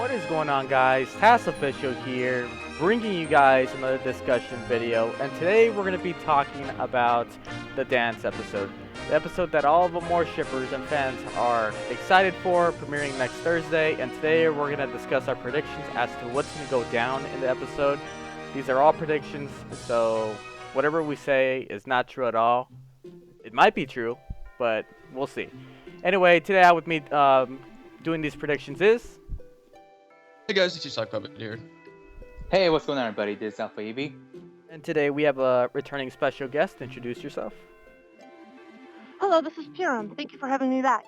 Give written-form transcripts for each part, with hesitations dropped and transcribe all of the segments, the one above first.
What is going on, guys? TASOfficial here, bringing you guys another discussion video, and today we're going to be talking about the dance episode. The episode that all of Amoursshippers and fans are excited for, premiering next Thursday, and today we're going to discuss our predictions as to what's going to go down in the episode. These are all predictions, so whatever we say is not true at all. It might be true, but we'll see. Anyway, today out with me doing these predictions is... Hey guys, it's Sock Puppet here. Hey, what's going on, everybody? This is Alpha EV. And today we have a returning special guest. Introduce yourself. Hello, this is Purim. Thank you for having me back.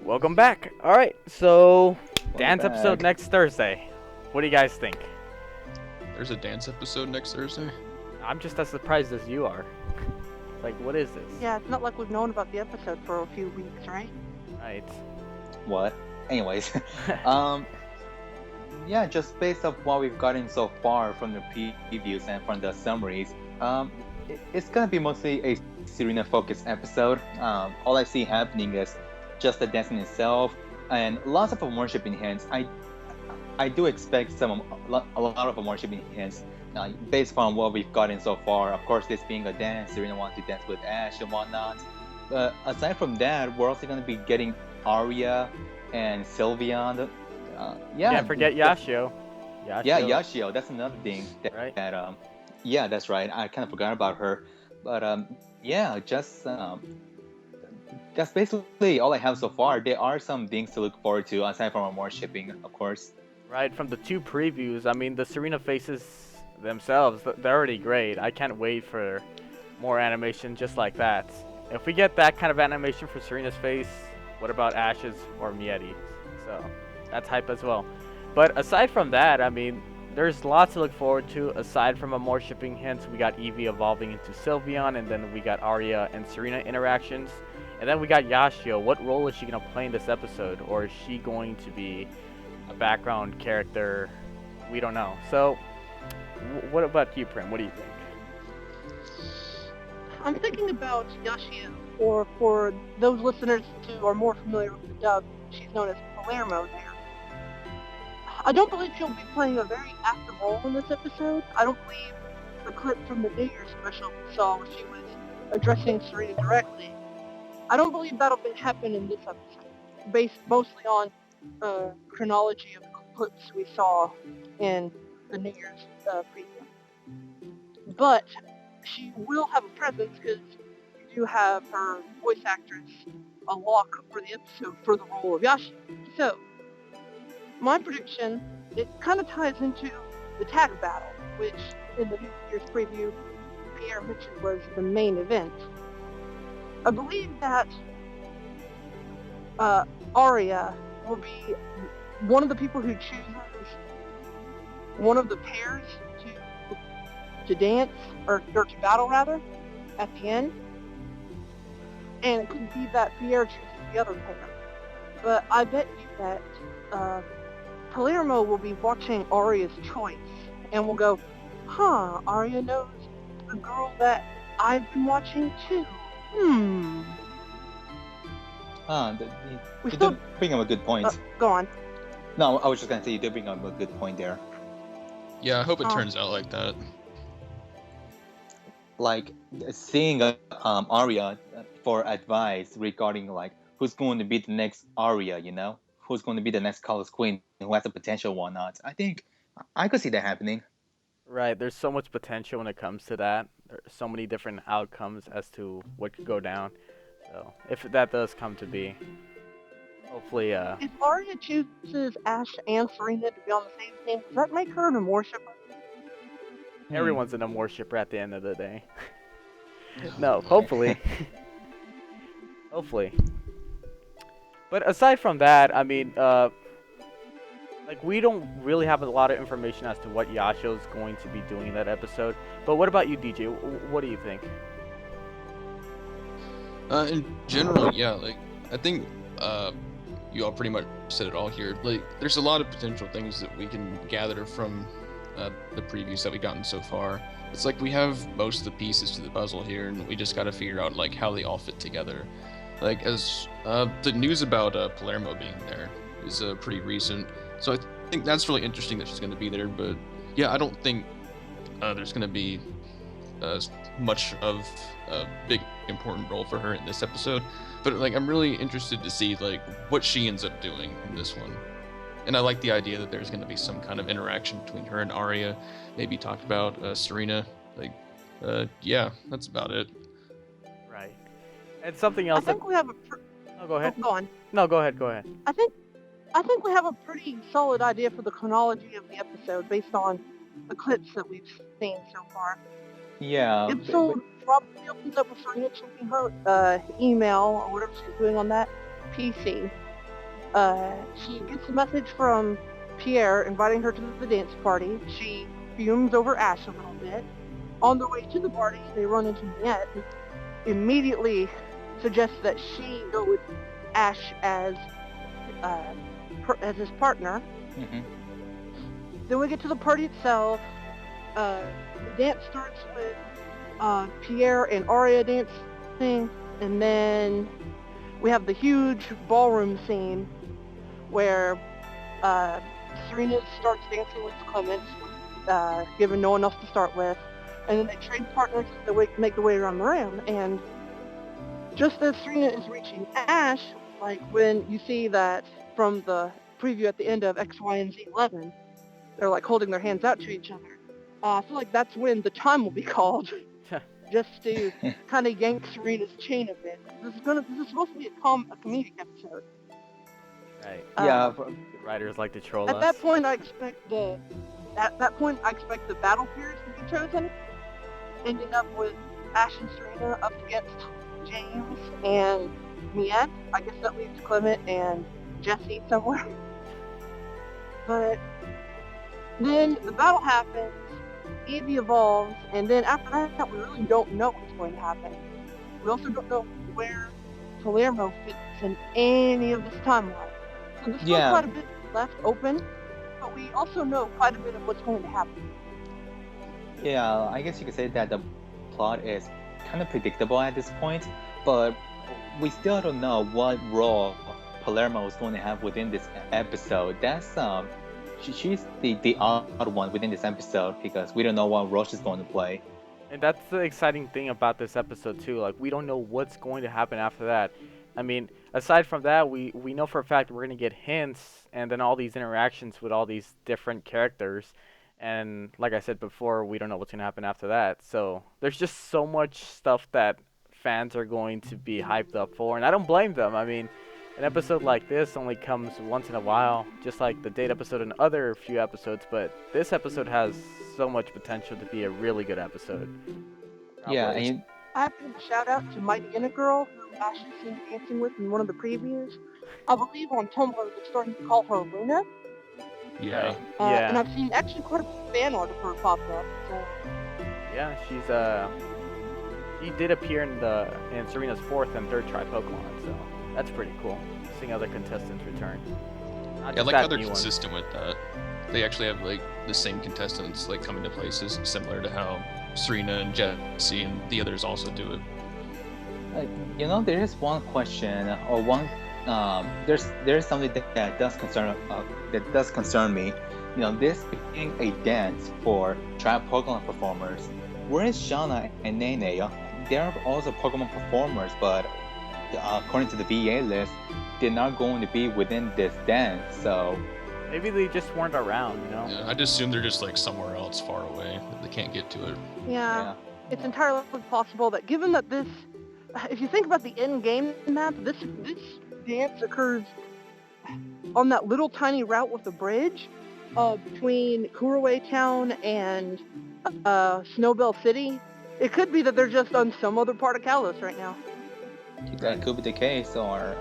Welcome back. Alright, so dance back. episode next Thursday. What do you guys think? There's a dance episode next Thursday? I'm just as surprised as you are. Like, what is this? Yeah, it's not like we've known about the episode for a few weeks, right? Right. What? Anyways, yeah, just based off what we've gotten so far from the previews and from the summaries, it's gonna be mostly a Serena-focused episode. All I see happening is just the dancing itself and lots of Amoursshipping hints. I do expect a lot of Amoursshipping hints based on what we've gotten so far. Of course, this being a dance, Serena wants to dance with Ash and whatnot. But aside from that, we're also gonna be getting Arya and Sylveon. Can't forget Yashio. Yeah, Yashio. That's another thing. Right. Yeah, that's right. I kind of forgot about her. But yeah, just that's basically all I have so far. There are some things to look forward to aside from Amoursshipping, of course. Right, from the two previews, I mean, the Serena faces themselves, they're already great. I can't wait for more animation just like that. If we get that kind of animation for Serena's face, what about Ash's or Miete? So that's hype as well. But aside from that, I mean, there's lots to look forward to. Aside from Amoursshipping hints, we got Eevee evolving into Sylveon, and then we got Arya and Serena interactions. And then we got Yashio. What role is she going to play in this episode? Or is she going to be a background character? We don't know. So what about you, Prim? What do you think? I'm thinking about Yashio, or for those listeners who are more familiar with the dub, she's known as Palermo there. I don't believe she'll be playing a very active role in this episode. I don't believe the clip from the New Year's special we saw where she was addressing Serena directly. I don't believe that'll happen in this episode, based mostly on chronology of clips we saw in the New Year's preview. But she will have a presence because you do have her voice actress a lock for the episode for the role of Yashio. So, my prediction, it kind of ties into the tag battle, which in the New Year's preview, Pierre mentioned was the main event. I believe that Arya will be one of the people who chooses one of the pairs to dance, or to battle rather, at the end. And it could be that Pierre chooses the other pair. But I bet you that Palermo will be watching Arya's choice and will go, huh, Arya knows the girl that I've been watching too. You did bring up a good point. Go on. No, I was just gonna say you did bring up a good point there. Yeah, I hope it turns out like that. Like seeing Arya for advice regarding like who's going to be the next Arya, you know, who's going to be the next Colors Queen, who has the potential or not. I think I could see that happening. Right, there's so much potential when it comes to that. There's so many different outcomes as to what could go down. So if that does come to be, hopefully. If Arya chooses Ash and Serena to be on the same team, does that make her an Amourshipper? Everyone's an Amourshipper at the end of the day. No, hopefully. Hopefully. But aside from that, I mean, like, we don't really have a lot of information as to what Yashio's going to be doing in that episode. But what about you, DJ? What do you think? In general, yeah, like, I think, you all pretty much said it all here. Like, there's a lot of potential things that we can gather from the previews that we've gotten so far. It's like we have most of the pieces to the puzzle here, and we just got to figure out like how they all fit together. Like, as the news about Palermo being there is pretty recent. So I think that's really interesting that she's going to be there. But yeah, I don't think there's going to be much of a big important role for her in this episode. But like, I'm really interested to see like what she ends up doing in this one. And I like the idea that there's going to be some kind of interaction between her and Arya. Maybe talked about Serena. Like, yeah, that's about it. Right. And something else. I think we have a. Oh, go ahead. Oh, go on. No, go ahead. Go ahead. I think we have a pretty solid idea for the chronology of the episode based on the clips that we've seen so far. Yeah. The episode probably opens up with Serena checking her email or whatever she's doing on that PC. She gets a message from Pierre inviting her to the dance party. She fumes over Ash a little bit. On their way to the party, they run into Miete, who immediately suggests that she go with Ash as his partner. Mm-hmm. Then we get to the party itself. The dance starts with Pierre and Arya dancing, and then we have the huge ballroom scene where Serena starts dancing with Clemont, given no one else to start with, and then they trade partners as they make their way around the room. And just as Serena is reaching Ash, like when you see that from the preview at the end of XYZ 11, they're like holding their hands out to each other. I feel like that's when the time will be called, just to kind of yank Serena's chain a bit. This is supposed to be a comedic episode. Right. Yeah. The writers like to troll At us. that point, I expect the battle periods to be chosen, ending up with Ash and Serena up against James and Miete. I guess that leaves Clement and Jesse somewhere. But then the battle happens, Evie evolves, and then after that, we really don't know what's going to happen. We also don't know where Palermo fits in any of this timeline. So there's still quite a bit left open, but we also know quite a bit of what's going to happen. Yeah, I guess you could say that the plot is kind of predictable at this point, but we still don't know what role Palermo is going to have within this episode. That's she's the odd one within this episode because we don't know what role she's going to play. And that's the exciting thing about this episode too. Like, we don't know what's going to happen after that. I mean, aside from that, we know for a fact we're going to get hints and then all these interactions with all these different characters. And like I said before, we don't know what's going to happen after that. So there's just so much stuff that fans are going to be hyped up for. And I don't blame them. I mean, an episode like this only comes once in a while, just like the date episode and other few episodes. But this episode has so much potential to be a really good episode. Yeah, and I have to give a shout out to Miete Girl, who Ash is seen dancing with in one of the previews. I believe on Tumblr they're starting to call her Luna. Yeah. Yeah. And I've seen actually quite a fan art of her pop up. So. Yeah, she did appear in Serena's 4th and 3rd try Pokemon, so that's pretty cool. Seeing other contestants return. Yeah, I like how they're consistent with that. They actually have like the same contestants like coming to places, similar to how Serena and Jesse and the others also do it. there is one question or one there's something that does concern me. This being a dance for trap Pokemon performers, whereas Shauna and Nene, they're also Pokemon performers, but according to the VA list, they're not going to be within this dance. So maybe they just weren't around, Yeah, I just assume they're just like somewhere else far away that they can't get to it. Yeah, it's entirely possible that given that this, if you think about the in-game map, this dance occurs on that little tiny route with the bridge between Kuraway Town and Snowbell City. It could be that they're just on some other part of Kalos right now. That could be the case, or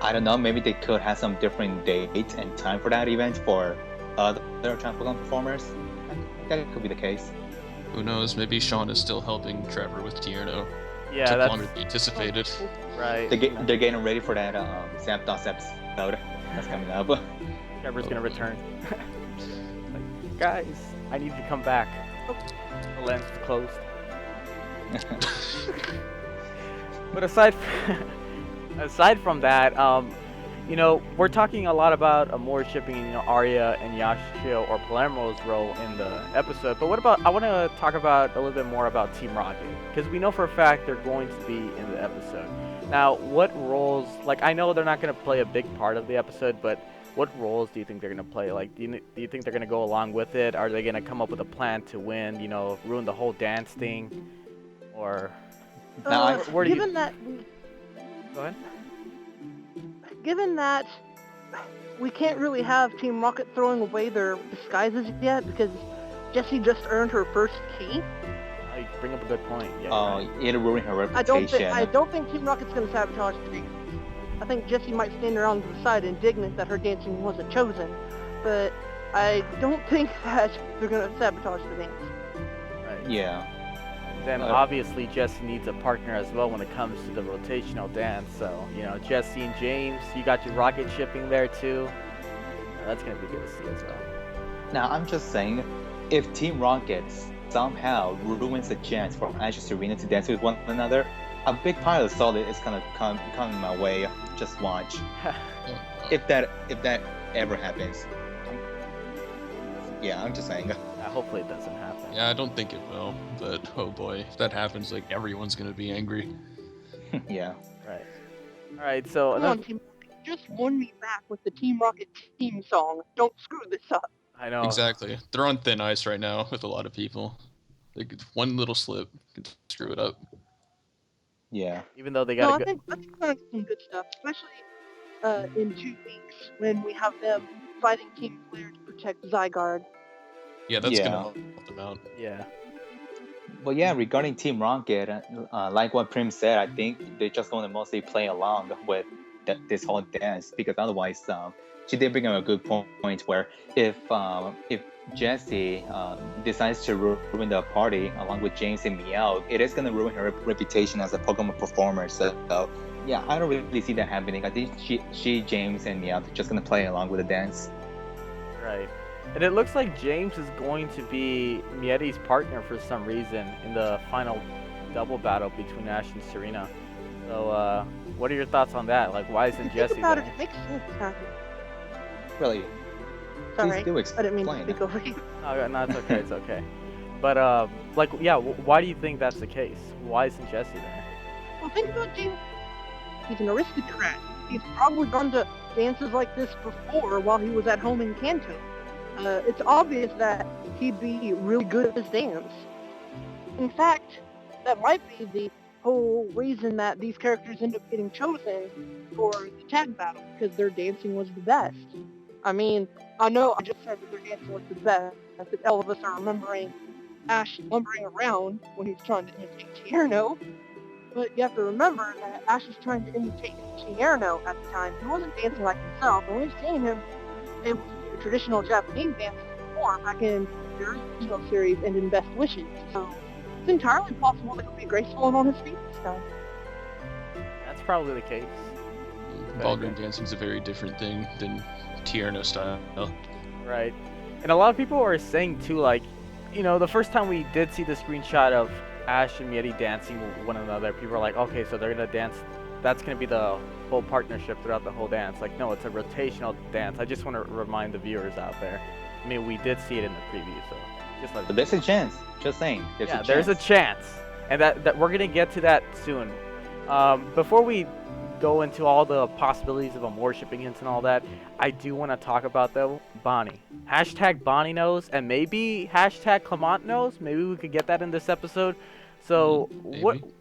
I don't know, maybe they could have some different dates and time for that event for other trap Pokemon performers. That could be the case. Who knows? Maybe Sean is still helping Trevor with Tierno. Yeah, Took that's longer than anticipated. right. They're getting ready for that Zapdos episode that's coming up. Trevor's gonna return. Like, guys, I need to come back. The lens is closed. But aside from that, you know, we're talking a lot about Amourshipping, you know, Arya and Yashio or Palermo's role in the episode. But what about, I want to talk about a little bit more about Team Rocket, because we know for a fact they're going to be in the episode. Now, what roles, like, I know they're not going to play a big part of the episode, but what roles do you think they're going to play? Like, do you think they're going to go along with it? Are they going to come up with a plan to win, you know, ruin the whole dance thing? Or, where do given you... that, Go ahead. given that we can't really have Team Rocket throwing away their disguises yet because Jessie just earned her first key. You bring up a good point. Yeah, right. It'll ruin her reputation. I don't think Team Rocket's gonna sabotage the dance. I think Jessie might stand around to the side indignant that her dancing wasn't chosen, but I don't think that they're gonna sabotage the dance. Right. Yeah. Then obviously Jessie needs a partner as well when it comes to the rotational dance. So, you know, Jessie and James, you got your rocket shipping there too. That's gonna be good to see as well. Now, I'm just saying, if Team Rocket somehow ruins the chance for Ash and Serena to dance with one another, a big pile of solid is gonna come my way. Just watch. if that ever happens. Yeah, I'm just saying. Hopefully it doesn't happen. Yeah, I don't think it will, but oh boy, if that happens, like everyone's gonna be angry. Yeah. Right. All right. So Come on, Team Rocket, just warn me back with the Team Rocket theme song. Don't screw this up. I know. Exactly. They're on thin ice right now with a lot of people. Like one little slip could screw it up. Yeah. Even though they No, got I think we're gonna get some good stuff, especially in 2 weeks when we have them fighting Team Flare to protect Zygarde. Yeah, that's gonna Yeah. help them out. Yeah. But yeah, regarding Team Rocket, like what Prim said, I think they're just going to mostly play along with this whole dance, because otherwise, she did bring up a good point where if Jessie decides to ruin the party along with James and Meow, it is going to ruin her reputation as a Pokemon performer. So yeah, I don't really see that happening. I think she James, and Meow are just going to play along with the dance. Right. And it looks like James is going to be Miete's partner for some reason in the final double battle between Ash and Serena. So, what are your thoughts on that? Like, why isn't Jessie Think about there? it, it makes sense, Matthew. Really? Sorry, Please do I didn't mean to explain. speak over you. No, it's okay, it's okay. But, like, yeah, why do you think that's the case? Why isn't Jessie there? Well, think about James. He's an aristocrat. He's probably gone to dances like this before while he was at home in Kanto. It's obvious that he'd be really good at this dance. In fact, that might be the whole reason that these characters end up getting chosen for the tag battle, because their dancing was the best. I mean, I know I just said that their dancing was the best, that all of us are remembering Ash lumbering around when he was trying to imitate Tierno, but you have to remember that Ash was trying to imitate Tierno at the time. He wasn't dancing like himself, and we've seen him able to do traditional Japanese dances before, back in the original series and in Best Wishes. So it's entirely possible that he'll be graceful and on his feet this time. That's probably the case. Ballroom dancing is a very different thing than Tierno style. Right. And a lot of people are saying too, like, you know, the first time we did see the screenshot of Ash and Miete dancing with one another, people are like, okay, so they're gonna dance, that's gonna be the whole partnership throughout the whole dance. Like, no, it's a rotational dance. I just want to remind the viewers out there. I mean, we did see it in the preview, so just let But there's a chance. Just saying. there's a chance, and that we're gonna get to that soon. Before we go into all the possibilities of Amourshipping hints and all that, I do want to talk about, though, Bonnie. Hashtag Bonnie knows, and maybe hashtag Clemont knows. Maybe we could get that in this episode. So,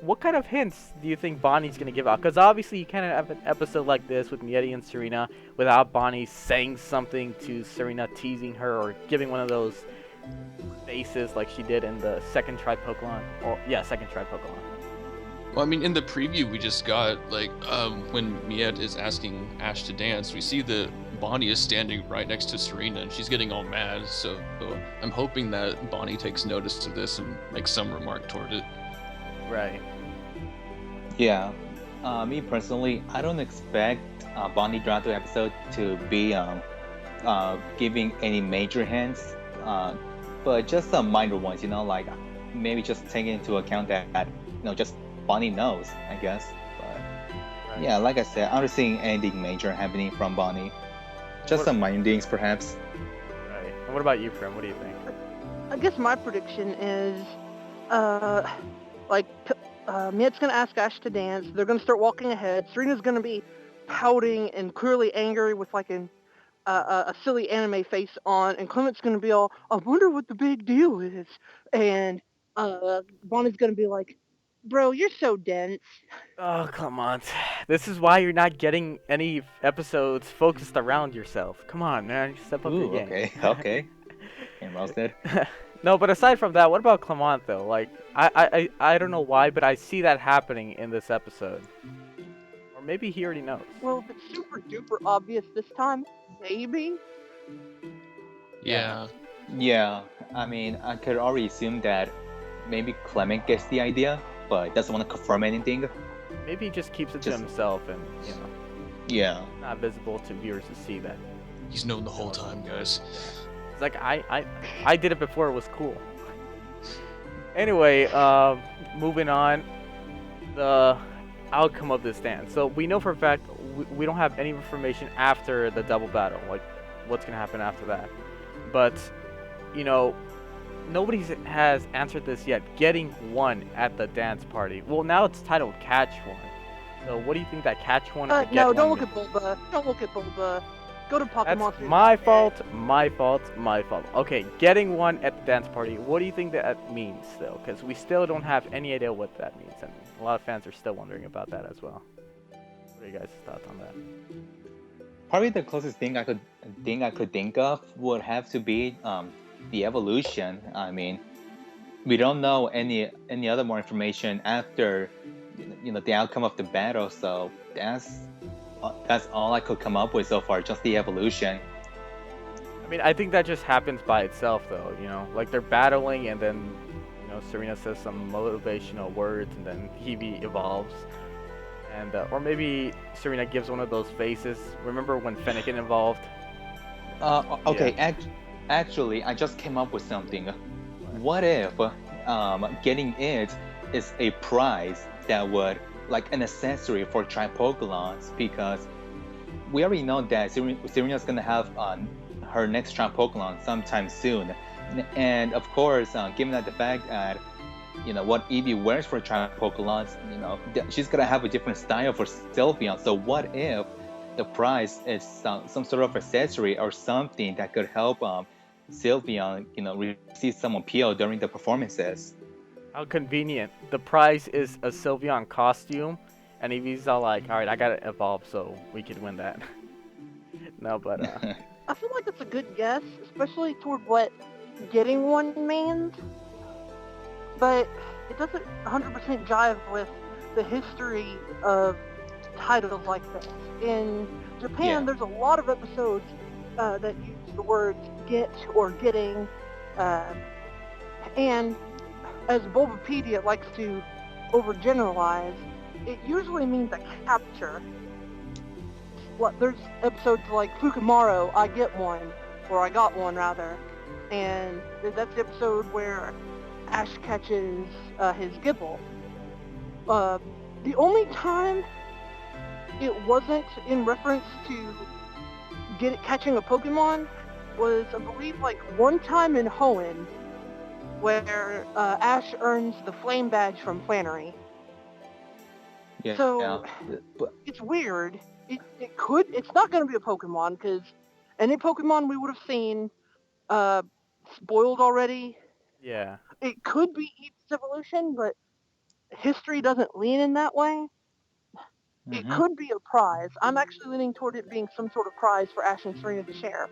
what kind of hints do you think Bonnie's going to give out? Because obviously you can't have an episode like this with Miete and Serena without Bonnie saying something to Serena, teasing her, or giving one of those faces like she did in the second Tri Pokemon. Well, I mean, in the preview we just got, like, when Miete is asking Ash to dance, we see that Bonnie is standing right next to Serena, and she's getting all mad, so I'm hoping that Bonnie takes notice of this and makes some remark toward it. Right. Yeah. Me personally, I don't expect Bonnie throughout the episode to be giving any major hints, but just some minor ones, you know, like maybe just taking into account that, you know, just Bonnie knows, I guess. But Right. Yeah, like I said, I'm not seeing anything major happening from Bonnie. Just What- some minor things, perhaps. Right. And what about you, Prim? What do you think? I guess my prediction is, Miete's gonna ask Ash to dance. They're gonna start walking ahead. Serena's gonna be pouting and clearly angry with like a silly anime face on, and Clement's gonna be all, I wonder what the big deal is. And Bonnie's gonna be like, bro, you're so dense. Oh, come on. This is why you're not getting any episodes focused around yourself. Come on, man. Step up your Ooh, game. okay, okay. And roasted. No, but aside from that, what about Clemont, though? Like, I don't know why, but I see that happening in this episode. Or maybe he already knows. Well, if it's super duper obvious this time, maybe. Yeah. Yeah, I mean, I could already assume that maybe Clement gets the idea, but doesn't want to confirm anything. Maybe he just keeps it to Just- himself and, Yeah. not visible to viewers to see that. He's known the whole time, guys. It's like, I did it before it was cool. Anyway, moving on. The outcome of this dance. So we know for a fact we don't have any information after the double battle, like what's gonna happen after that. But, nobody has answered this yet. Getting one at the dance party. Well, now it's titled Catch One. So what do you think that Catch One or Get No, One don't look means? at Bulba. Don't look at Bulba. Go to Pokemon. That's Center. my fault, my fault, my fault. Okay, getting one at the dance party. What do you think that means, though? Because we still don't have any idea what that means, and a lot of fans are still wondering about that as well. What are you guys' thoughts on that? Probably the closest thing I could think of would have to be the evolution. I mean, we don't know any other more information after the outcome of the battle, so that's all I could come up with so far, just the evolution. I mean, I think that just happens by itself, though. Like they're battling, and then Serena says some motivational words, and then Eevee evolves. And or maybe Serena gives one of those faces. Remember when Fennekin evolved? Okay, actually, I just came up with something. What if getting it is a prize that would, like, an accessory for Tripokylons? Because we already know that Serena's gonna have her next Tripokyllon sometime soon. And of course, given that the fact that what Eevee wears for Tripokylons, she's gonna have a different style for Sylveon. So what if the prize is some sort of accessory or something that could help Sylveon, receive some appeal during the performances? How convenient. The prize is a Sylveon costume, and Eevee's all like, alright, I gotta evolve so we could win that. No, but, I feel like that's a good guess, especially toward what getting one means. But it doesn't 100% jive with the history of titles like this. In Japan, there's a lot of episodes that use the words get or getting, and as Bulbapedia likes to overgeneralize, it usually means a capture. There's episodes like Fukumaru, I get one, or I got one rather, and that's the episode where Ash catches his Gibble. The only time it wasn't in reference to catching a Pokemon was, I believe, like one time in Hoenn, where Ash earns the Flame Badge from Flannery. Yeah. So But it's weird. It's not going to be a Pokemon, because any Pokemon we would have seen spoiled already. yeah. It could be Eevee's evolution, but history doesn't lean in that way. It could be a prize. I'm actually leaning toward it being some sort of prize for Ash and Serena to share.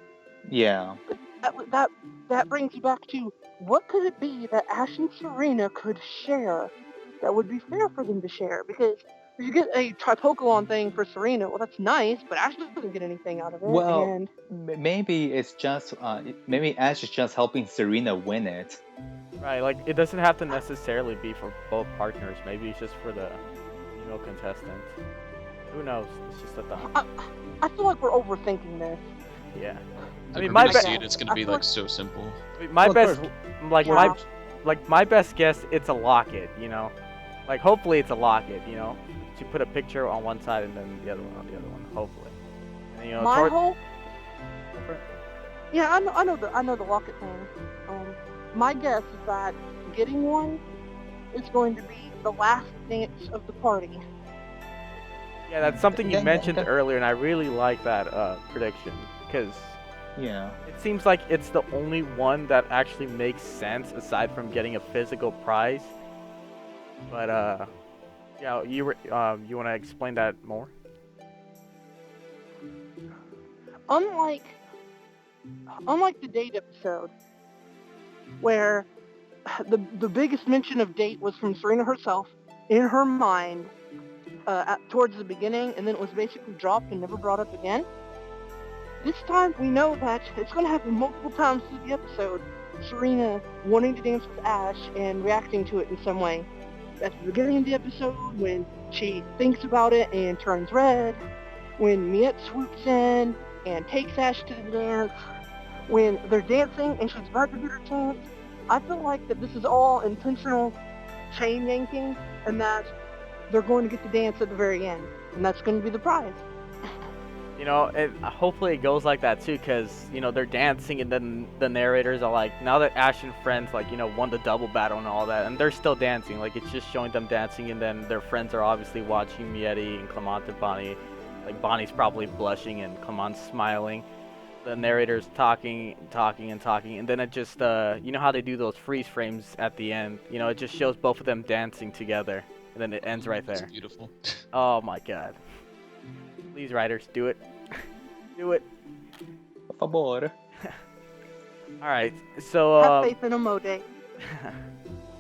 Yeah. But that brings you back to, what could it be that Ash and Serena could share that would be fair for them to share? Because if you get a Tripokylon thing for Serena, well, that's nice, but Ash doesn't get anything out of it. Well, and maybe it's just maybe Ash is just helping Serena win it. Right, like, it doesn't have to necessarily be for both partners. Maybe it's just for the female contestant. Who knows? It's just a thought. I feel like we're overthinking this. Yeah. I mean, mean, my I see it. It's gonna be like so simple. My Well, of best, course, like Yeah. my best guess, it's a locket. Like, hopefully it's a locket, you know? She put a picture on one side and then the other one on the other one, hopefully. And, you know, My hope. Over. Yeah, I know the locket thing. My guess is that getting one is going to be the last dance of the party. Yeah, that's something you Then- mentioned then- earlier, and I really like that prediction, because Yeah. it seems like it's the only one that actually makes sense aside from getting a physical prize. But yeah, you want to explain that more? Unlike the date episode, where the biggest mention of date was from Serena herself in her mind towards the beginning, and then it was basically dropped and never brought up again. This time we know that it's going to happen multiple times through the episode. Serena wanting to dance with Ash and reacting to it in some way. At the beginning of the episode, when she thinks about it and turns red, when Miete swoops in and takes Ash to the dance, when they're dancing and she's about to get her chance. I feel like that this is all intentional chain yanking, and that they're going to get the dance at the very end, and that's going to be the prize. You know, hopefully it goes like that too, because, you know, they're dancing and then the narrators are like, now that Ash and friends, like, you know, won the double battle and all that, and they're still dancing, like, it's just showing them dancing, and then their friends are obviously watching Miete and Clemont and Bonnie. Like, Bonnie's probably blushing and Clemont's smiling. The narrator's talking, and then it just, you know how they do those freeze frames at the end? You know, it just shows both of them dancing together, and then it ends right It's there. beautiful. Oh my god. Please, writers, do it. Do it. Por favor. Alright, so, Have faith in a Mode.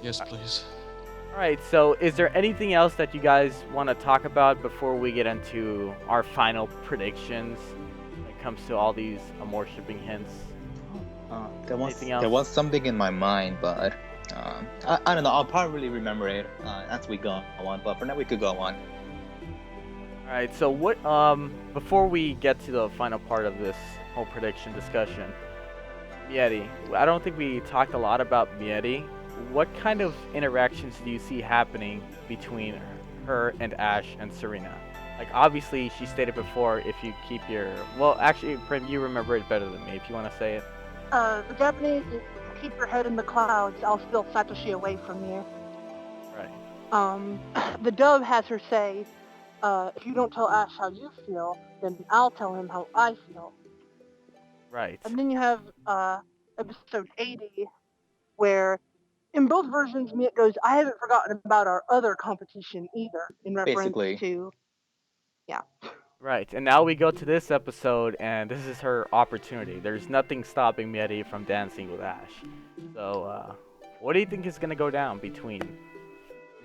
Yes, please. alright, so is there anything else that you guys want to talk about before we get into our final predictions when it comes to all these Amourshipping hints? Anything else? There was something in my mind, but I don't know. I'll probably remember it as we go on. But for now, we could go on. Alright, so what, before we get to the final part of this whole prediction discussion, Miete, I don't think we talked a lot about Miete. What kind of interactions do you see happening between her and Ash and Serena? Like, obviously, she stated before, if you keep your, well, actually, Prim, you remember it better than me, if you want to say it. The Japanese is keep your head in the clouds, I'll steal Satoshi away from you. Right. The dub has her say, if you don't tell Ash how you feel, then I'll tell him how I feel. Right. And then you have episode 80, where in both versions Miete goes, I haven't forgotten about our other competition either, in reference Basically. to, Right, and now we go to this episode, and this is her opportunity. There's nothing stopping Miete from dancing with Ash. So, what do you think is going to go down between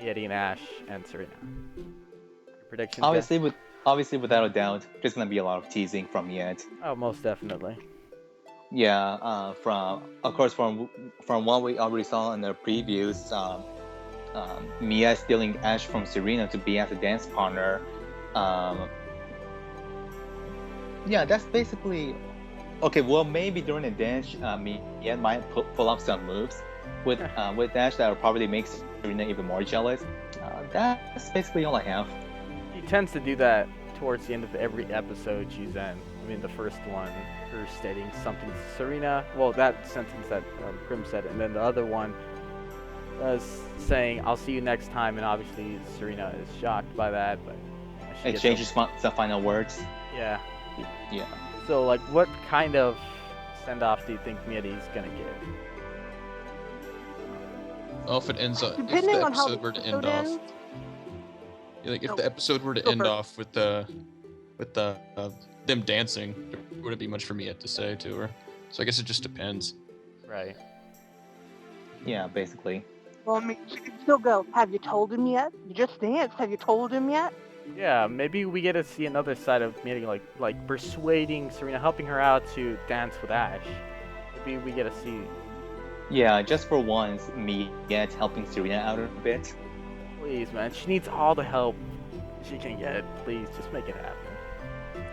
Miete and Ash and Serena? Predictions? guys? Obviously, without a doubt, there's gonna be a lot of teasing from Miete. Oh, most definitely. Yeah, from what we already saw in the previews, Mia stealing Ash from Serena to be as a dance partner. Yeah, that's basically okay. Well, maybe during the dance, Mia might pull up some moves with Ash that will probably make Serena even more jealous. That's basically all I have. She tends to do that towards the end of every episode she's in. I mean, the first one, her stating something to Serena. Well, that sentence that Prim said, and then the other one saying, "I'll see you next time," and obviously Serena is shocked by that, but she gets Exchanges some final words. Yeah. Yeah. So, like, what kind of send-off do you think Miete's gonna get? Oh, if it ends up, if depending the on how episode the were to episode end off, ends. yeah, like if Oh, the episode were to go end first. off with them dancing, there wouldn't be much for me to say to her. So I guess it just depends. Right. Yeah, basically. Well, I mean, she can still go, have you told him yet? You just danced, have you told him yet? Yeah, maybe we get to see another side of Miete, like persuading Serena, helping her out to dance with Ash. Maybe we get to see. Yeah, just for once, Miete helping Serena out a bit. Please, man, she needs all the help she can get. Please, just make it happen.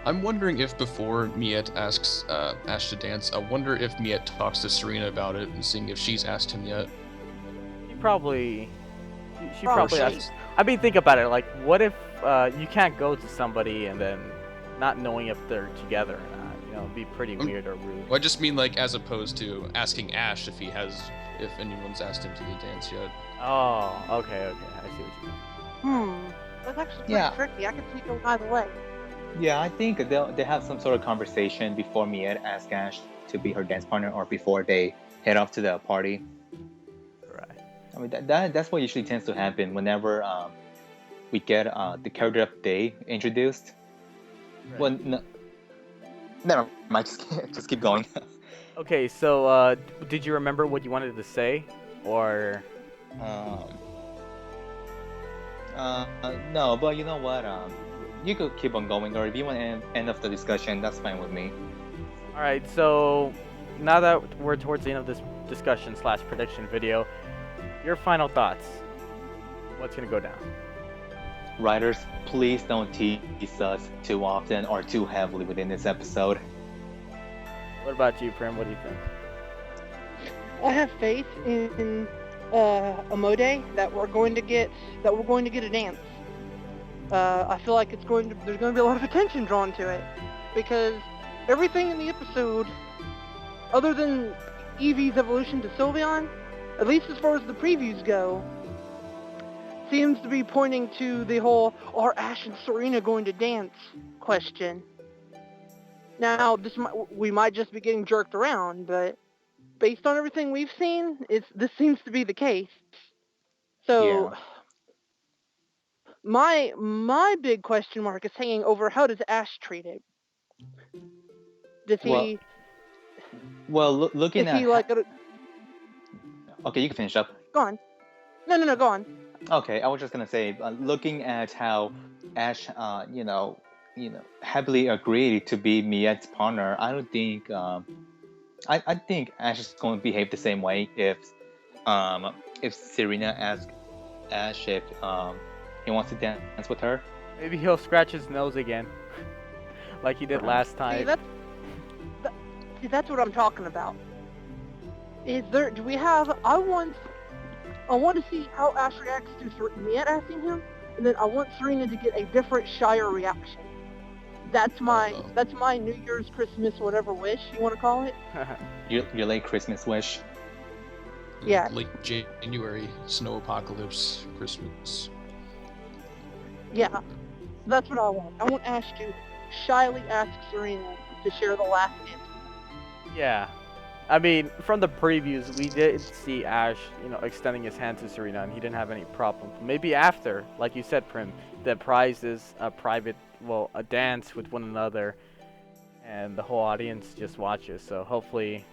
I'm wondering if before Miete asks Ash to dance, I wonder if Miete talks to Serena about it and seeing if she's asked him yet. He probably She probably Probably. has. I mean, think about it. Like, what if you can't go to somebody and then not knowing if they're together or not? You know, it'd be pretty weird or rude. Well, I just mean like as opposed to asking Ash if anyone's asked him to the dance yet. Oh, okay. I see what you mean. That's actually pretty Yeah. tricky. I could see it going either way. Yeah, I think they have some sort of conversation before Miete asks Ash to be her dance partner, or before they head off to the party. Right. I mean, that's what usually tends to happen whenever we get the character of the day introduced. Right. Well, no, never mind. Just keep going. Okay, so did you remember what you wanted to say, or? No, but you know what? You could keep on going, or if you want to end of the discussion, that's fine with me. All right. So now that we're towards the end of this discussion / prediction video, your final thoughts. What's gonna go down? Writers, please don't tease us too often or too heavily within this episode. What about you, Prim? What do you think? I have faith in Amode that we're going to get a dance. I feel like there's going to be a lot of attention drawn to it, because everything in the episode, other than Eevee's evolution to Sylveon, at least as far as the previews go, seems to be pointing to the whole "Are Ash and Serena going to dance?" question. Now, we might just be getting jerked around, but based on everything we've seen, this seems to be the case. So, Yeah. my big question mark is hanging over how does Ash treat it? Does he? Well, looking Is at he like? okay, you can finish up. Go on. No, go on. Okay, I was just gonna say, looking at how Ash, happily agreed to be Miete's partner, I don't think, I think Ash is going to behave the same way if Serena asks Ash if he wants to dance with her. Maybe he'll scratch his nose again, like he did last time. See, that's what I'm talking about. Do we have? I want to see how Ash reacts to Miete asking him, and then I want Serena to get a different, shyer reaction. That's my New Year's, Christmas, whatever wish you want to call it. Your late Christmas wish. Yeah. Late January, snow apocalypse, Christmas. Yeah, that's what I want. I want Ash to shyly ask Serena to share the last dance. Yeah. I mean, from the previews, we did see Ash, extending his hand to Serena, and he didn't have any problem. Maybe after, like you said, Prim, the prize is a a dance with one another, and the whole audience just watches. So hopefully,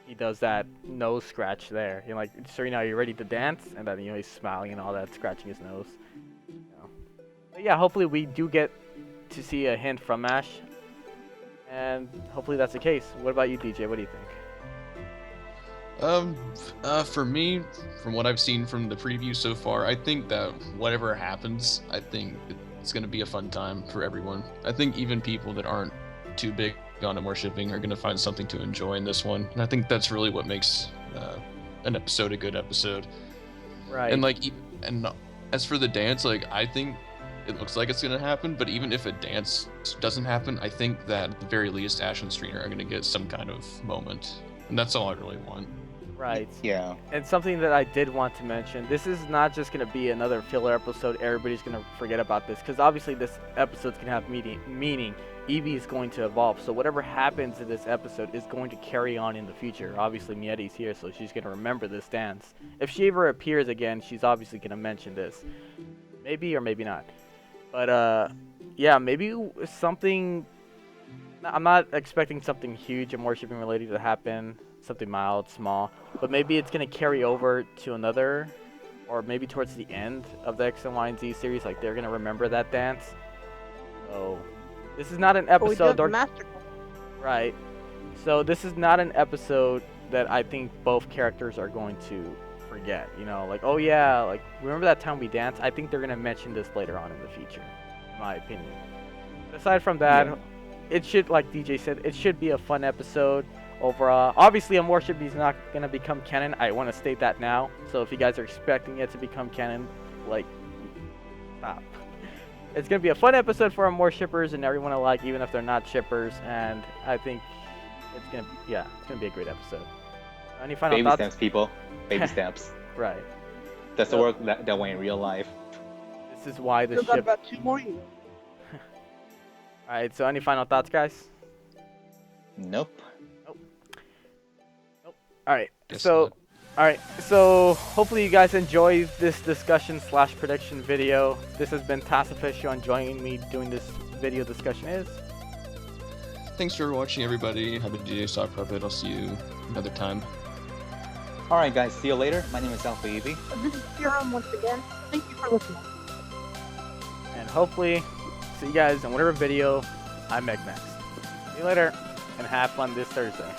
he does that nose scratch there. Like, Serena, are you ready to dance? And then he's smiling and all that, scratching his nose. But yeah, hopefully we do get to see a hint from Ash, and hopefully that's the case. What about you, DJ? What do you think? For me, from what I've seen from the preview so far, I think that whatever happens, I think it's gonna be a fun time for everyone. I think even people that aren't too big on Amourshipping are gonna find something to enjoy in this one, and I think that's really what makes an episode a good episode. Right. And as for the dance, I think it looks like it's gonna happen, but even if a dance doesn't happen, I think that at the very least Ash and Serena are gonna get some kind of moment, and that's all I really want. Right. Yeah. And something that I did want to mention, this is not just going to be another filler episode, everybody's going to forget about this, because obviously this episode's going to have meaning. Eevee is going to evolve, so whatever happens in this episode is going to carry on in the future. Obviously Miete's here, so she's going to remember this dance. If she ever appears again, she's obviously going to mention this. Maybe or maybe not. But, yeah, maybe something... I'm not expecting something huge and Amourshipping related to happen. Something mild, small, but maybe it's gonna carry over to another, or maybe towards the end of the X and Y and Z series, like they're gonna remember that dance. So this is not an episode, right? So this is not an episode that I think both characters are going to forget. Like, oh yeah, like remember that time we danced? I think they're gonna mention this later on in the future, in my opinion. But aside from that, it should, like DJ said, it should be a fun episode. Overall, obviously Amourshipping is not going to become canon. I want to state that now. So if you guys are expecting it to become canon, Like, stop. It's gonna be a fun episode for our more shippers and everyone alike, even if they're not shippers. And I think it's gonna be a great episode. Any final Baby thoughts? steps, people. Baby steps. Right. That's the work that way in real life. This is why the Still got ship. about 2 more years. All right. So any final thoughts, guys? Nope. All right. Guess So. not. Alright, so hopefully you guys enjoyed this discussion / prediction video. This has been TASOfficial, and joining me doing this video discussion is... Thanks for watching, everybody. I've been DJ Sock Puppet. I'll see you another time. Alright, guys. See you later. My name is Alpha Evie. This is Serum once again. Thank you for listening. And hopefully see you guys in whatever video I make next. See you later, and have fun this Thursday.